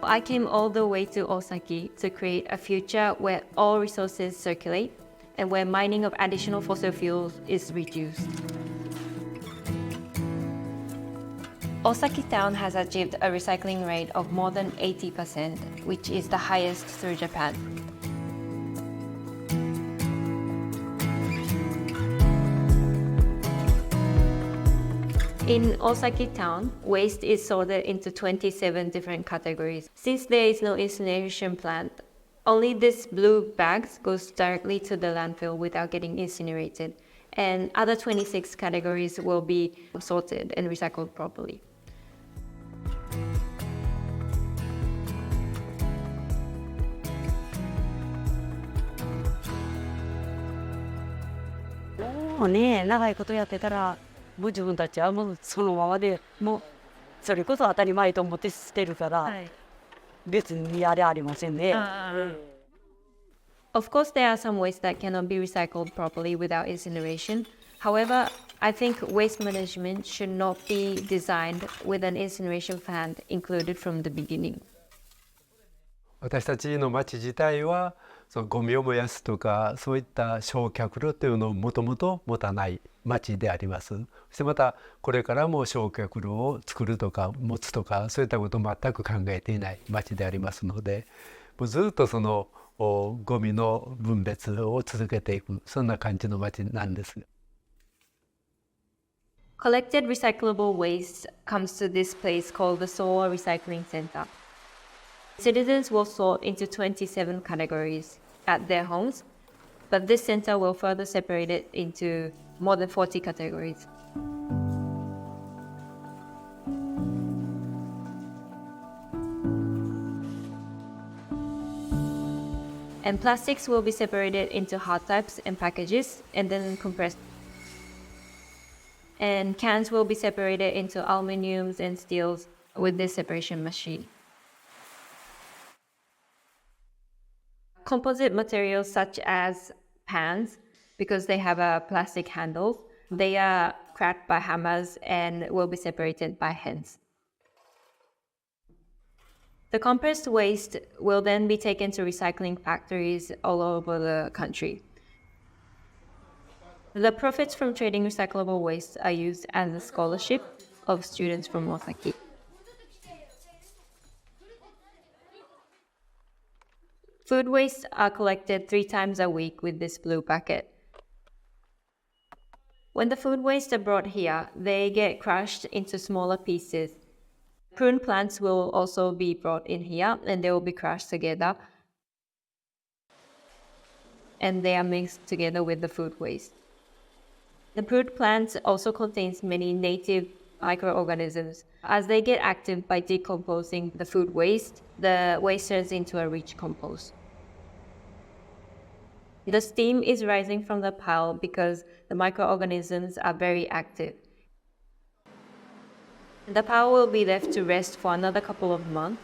I came all the way to Osaki to create a future where all resources circulate and where mining of additional fossil fuels is reduced. Osaki town has achieved a recycling rate of more than 80%, which is the highest through Japan. In Osaki town, waste is sorted into 27 different categories. Since there is no incineration plant, only these blue bags goes directly to the landfill without getting incinerated, and other 26 categories will be sorted and recycled properly.もうね、長いことやってたら、もう自分たちはもうそのままでもうそれこそ当たり前と思ってしてるから、別にあれありませんね。Of course, there are some waste that cannot be recycled properly without incineration. However, I think waste management should not be designed with an incineration plant included from the beginning. 私たちの町自体はそのゴミを燃やすとかそういった焼却炉というのをもともと持たない町であります。そしてまたこれからも焼却炉を作るとか持つとかそういったことを全く考えていない町でありますので、もうずっとそのゴミの分別を続けていく、そんな感じの町なんです。Collected recyclable waste comes to this place called the Soa Recycling Center. Citizens will sort into 27 categories at their homes, but this center will further separate it into more than 40 categories. And plastics will be separated into hard types and packages and then compressed. And cans will be separated into aluminiums and steels with this separation machine. Composite materials such as pans, because they have a plastic handle, they are cracked by hammers and will be separated by hands. The compressed waste will then be taken to recycling factories all over the country. The profits from trading recyclable waste are used as a scholarship of students from Osaki. Food wastes are collected 3 times a week with this blue bucket. When the food wastes are brought here, they get crushed into smaller pieces. Prune plants will also be brought in here and they will be crushed together. And they are mixed together with the food waste. The pruned plants also contains many native microorganisms. As they get active by decomposing the food waste, the waste turns into a rich compost. The steam is rising from the pile because the microorganisms are very active. The pile will be left to rest for another couple of months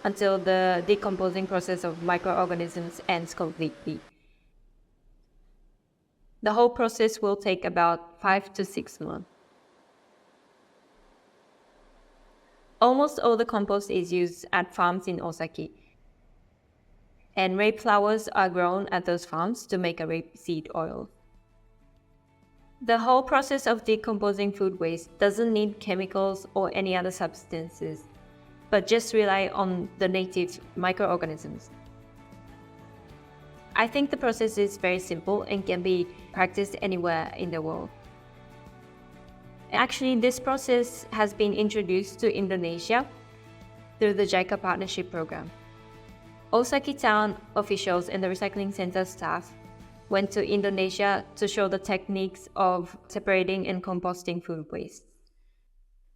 until the decomposing process of microorganisms ends completely. The whole process will take about 5 to 6 months. Almost all the compost is used at farms in Osaki. And rape flowers are grown at those farms to make a rape seed oil. The whole process of decomposing food waste doesn't need chemicals or any other substances, but just rely on the native microorganisms. I think the process is very simple and can be practiced anywhere in the world. Actually, this process has been introduced to Indonesia through the JICA partnership program. Osaki town officials and the recycling center staff went to Indonesia to show the techniques of separating and composting food waste.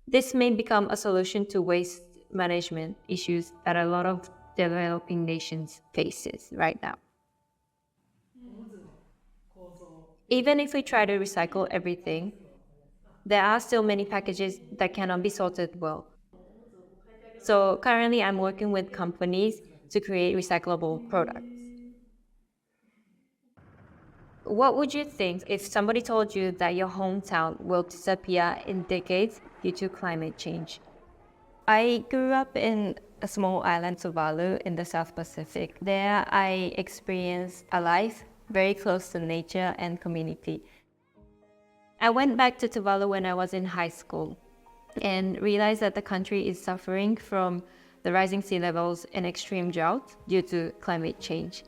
This may become a solution to waste management issues that a lot of developing nations faces right now. Even if we try to recycle everything, there are still many packages that cannot be sorted well. So currently I'm working with companies to create recyclable products. What would you think if somebody told you that your hometown will disappear in decades due to climate change? I grew up in a small island, Tuvalu, in the South Pacific. There, I experienced a life very close to nature and community. I went back to Tuvalu when I was in high school and realized that the country is suffering from the rising sea levels and extreme drought due to climate change.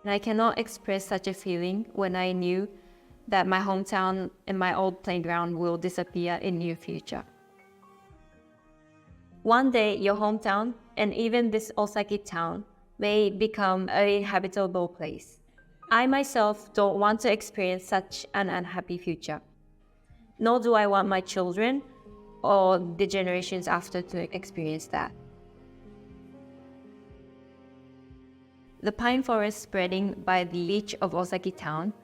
And I cannot express such a feeling when I knew that my hometown and my old playground will disappear in near future. One day, your hometown and even this Osaki town may become a habitable place. I myself don't want to experience such an unhappy future, nor do I want my children or the generations after to experience that. The pine forest spreading by the beach of Osaki town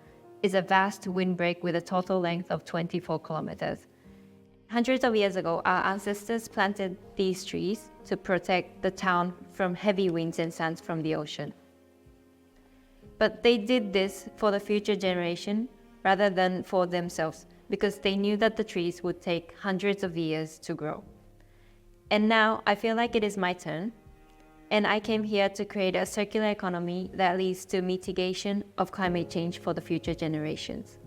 is a vast windbreak with a total length of 24 kilometers. Hundreds of years ago, our ancestors planted these trees to protect the town from heavy winds and sands from the ocean. But they did this for the future generation rather than for themselves, because they knew that the trees would take hundreds of years to grow. And now I feel like it is my turn, and I came here to create a circular economy that leads to mitigation of climate change for the future generations.